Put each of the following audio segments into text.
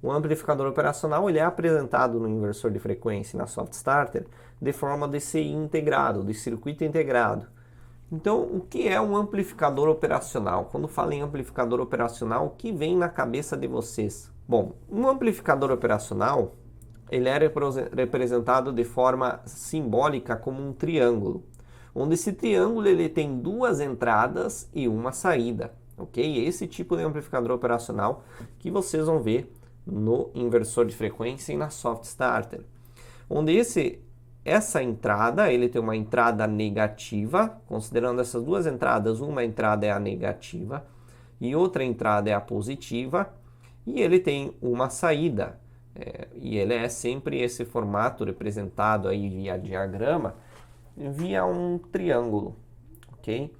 O amplificador operacional ele é apresentado no inversor de frequência na Soft Starter de forma DCI integrado, de circuito integrado. Então, o que é um amplificador operacional? Quando falo em amplificador operacional, o que vem na cabeça de vocês? Bom, um amplificador operacional ele é representado de forma simbólica como um triângulo, onde esse triângulo ele tem duas entradas e uma saída, ok? Esse tipo de amplificador operacional que vocês vão ver no inversor de frequência e na Soft Starter, onde essa entrada, ele tem uma entrada negativa, considerando essas duas entradas, uma entrada é a negativa e outra entrada é a positiva, e ele tem uma saída, e ele é sempre esse formato representado aí via diagrama, via um triângulo, ok?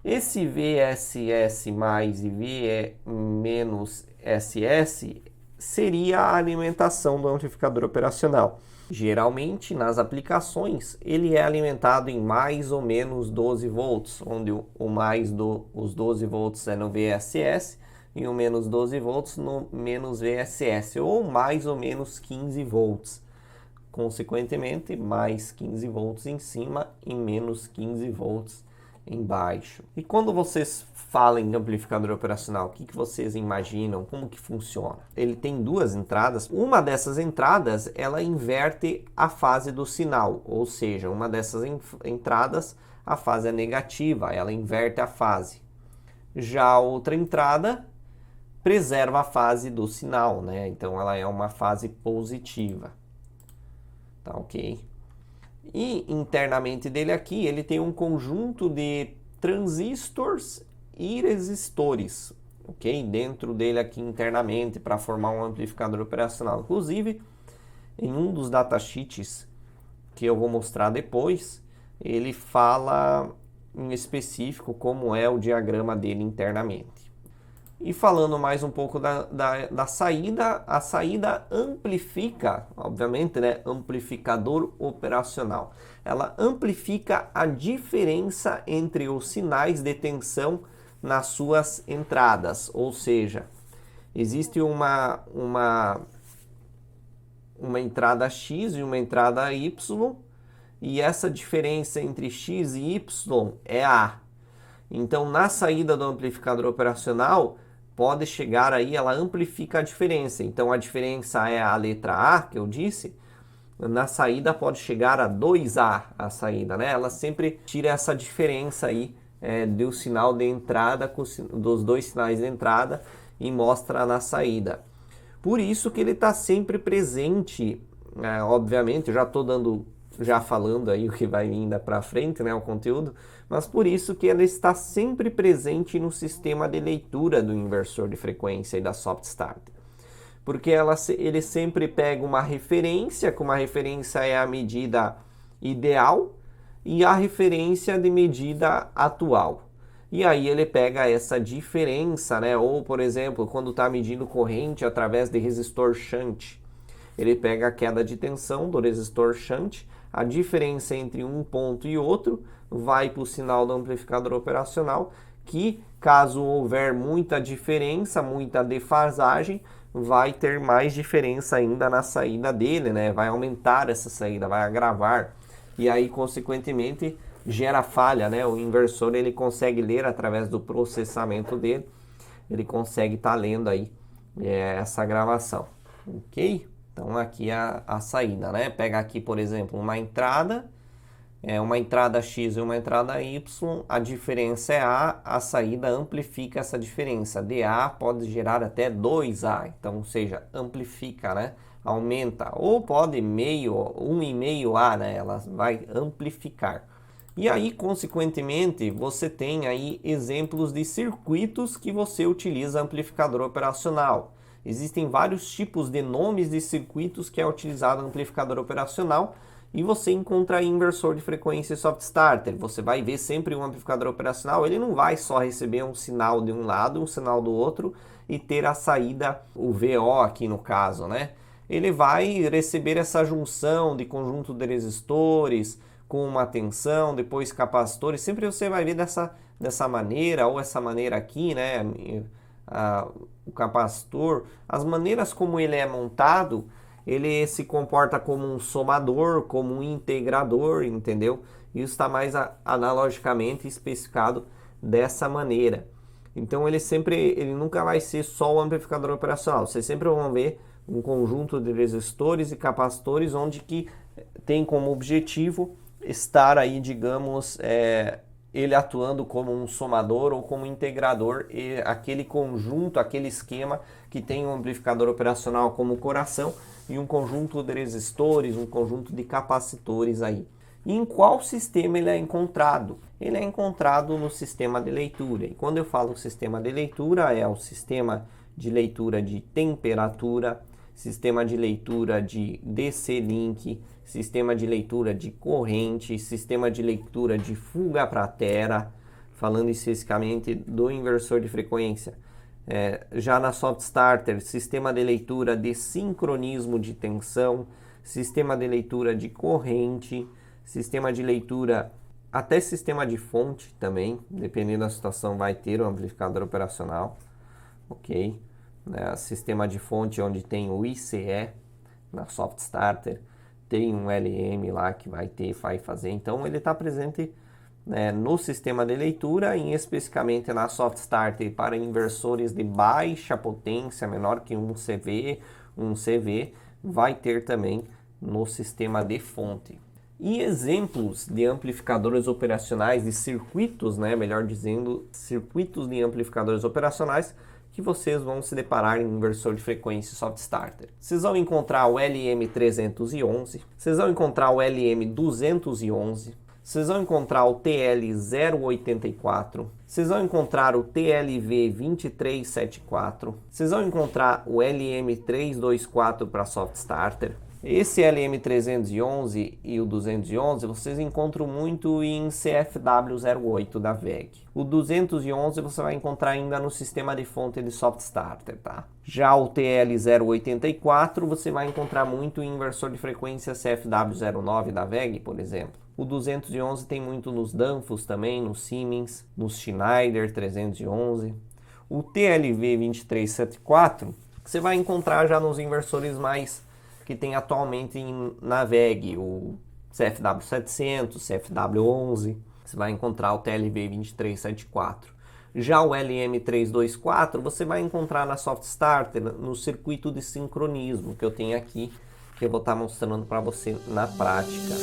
Esse VSS mais e V menos SS seria a alimentação do amplificador operacional. Geralmente, nas aplicações, ele é alimentado em mais ou menos 12 volts, onde os 12 volts é no VSS e o menos 12 volts no menos VSS, ou mais ou menos 15 volts. Consequentemente, mais 15 volts em cima e menos 15 volts embaixo. E quando vocês falam em amplificador operacional, o que vocês imaginam? Como que funciona? Ele tem duas entradas. Uma dessas entradas, ela inverte a fase do sinal, ou seja, uma dessas entradas, a fase é negativa, ela inverte a fase. Já a outra entrada preserva a fase do sinal, né? Então ela é uma fase positiva. Tá ok? E internamente dele aqui, ele tem um conjunto de transistores e resistores, ok? Dentro dele aqui internamente para formar um amplificador operacional. Inclusive, em um dos datasheets que eu vou mostrar depois, ele fala em específico como é o diagrama dele internamente. E falando mais um pouco da saída, a saída amplifica, obviamente, né, amplificador operacional. Ela amplifica a diferença entre os sinais de tensão nas suas entradas, ou seja, existe uma entrada X e uma entrada Y, e essa diferença entre X e Y é A. Então, na saída do amplificador operacional, pode chegar aí, ela amplifica a diferença. Então, a diferença é a letra A, que eu disse. Na saída, pode chegar a 2A a saída, né? Ela sempre tira essa diferença aí do sinal de entrada, dos dois sinais de entrada, e mostra na saída. Por isso que ele está sempre presente, obviamente, eu já falando aí o que vai vir para frente, né, o conteúdo, mas por isso que ele está sempre presente no sistema de leitura do inversor de frequência e da Soft Starter. Porque ele sempre pega uma referência, que uma referência é a medida ideal, e a referência de medida atual. E aí ele pega essa diferença, né? Ou, por exemplo, quando está medindo corrente através de resistor shunt, ele pega a queda de tensão do resistor shunt, a diferença entre um ponto e outro vai para o sinal do amplificador operacional, que caso houver muita diferença, muita defasagem, vai ter mais diferença ainda na saída dele, né? Vai aumentar essa saída, vai agravar. E aí, consequentemente, gera falha, né? O inversor ele consegue ler através do processamento dele, ele consegue estar lendo aí essa gravação, ok? Então aqui a saída, né? Pega aqui, por exemplo, uma entrada X e uma entrada Y, a diferença é A saída amplifica essa diferença. DA pode gerar até 2A, então, ou seja, amplifica, né? Aumenta, ou pode 1,5A, né? Ela vai amplificar. E aí, consequentemente, você tem aí exemplos de circuitos que você utiliza amplificador operacional. Existem vários tipos de nomes de circuitos que é utilizado amplificador operacional, e você encontra aí inversor de frequência e Soft Starter. Você vai ver sempre um amplificador operacional, ele não vai só receber um sinal de um lado, um sinal do outro, e ter a saída, o VO aqui no caso, né? Ele vai receber essa junção de conjunto de resistores, com uma tensão, depois capacitores, sempre você vai ver dessa maneira, ou essa maneira aqui, né? o capacitor, as maneiras como ele é montado, ele se comporta como um somador, como um integrador, entendeu? Isso está mais analogicamente especificado dessa maneira. Então ele nunca vai ser só o amplificador operacional. Vocês sempre vão ver um conjunto de resistores e capacitores onde que tem como objetivo estar aí, digamos, ele atuando como um somador ou como integrador, e aquele conjunto, aquele esquema que tem um amplificador operacional como coração e um conjunto de resistores, um conjunto de capacitores aí. E em qual sistema ele é encontrado? Ele é encontrado no sistema de leitura. E quando eu falo sistema de leitura, é o sistema de leitura de temperatura, sistema de leitura de DC-Link, sistema de leitura de corrente, sistema de leitura de fuga para tera, falando especificamente do inversor de frequência. Já na Soft Starter, sistema de leitura de sincronismo de tensão, sistema de leitura de corrente, sistema de leitura, até sistema de fonte também, dependendo da situação vai ter um amplificador operacional, ok? Sistema de fonte onde tem o ICE na Soft Starter, tem um LM lá que vai fazer, então ele está presente no sistema de leitura, e especificamente na Soft Starter para inversores de baixa potência, menor que 1 CV, 1 CV, vai ter também no sistema de fonte. E exemplos de amplificadores operacionais, de circuitos, melhor dizendo, circuitos de amplificadores operacionais que vocês vão se deparar em inversor de frequência Soft Starter. Vocês vão encontrar o LM311, vocês vão encontrar o LM211, vocês vão encontrar o TL084, vocês vão encontrar o TLV2374, vocês vão encontrar o LM324 para Soft Starter. Esse LM311 e o 211 vocês encontram muito em CFW08 da VEG. O 211 você vai encontrar ainda no sistema de fonte de Soft Starter, tá? Já o TL084 você vai encontrar muito em inversor de frequência CFW09 da VEG, por exemplo. O 211 tem muito nos Danfoss também, no Siemens, no Schneider 311. O TLV2374 você vai encontrar já nos inversores mais que tem atualmente na VEG, o CFW700, CFW11, você vai encontrar o TLV2374. Já o LM324 você vai encontrar na Soft Starter, no circuito de sincronismo que eu tenho aqui, que eu vou estar mostrando para você na prática.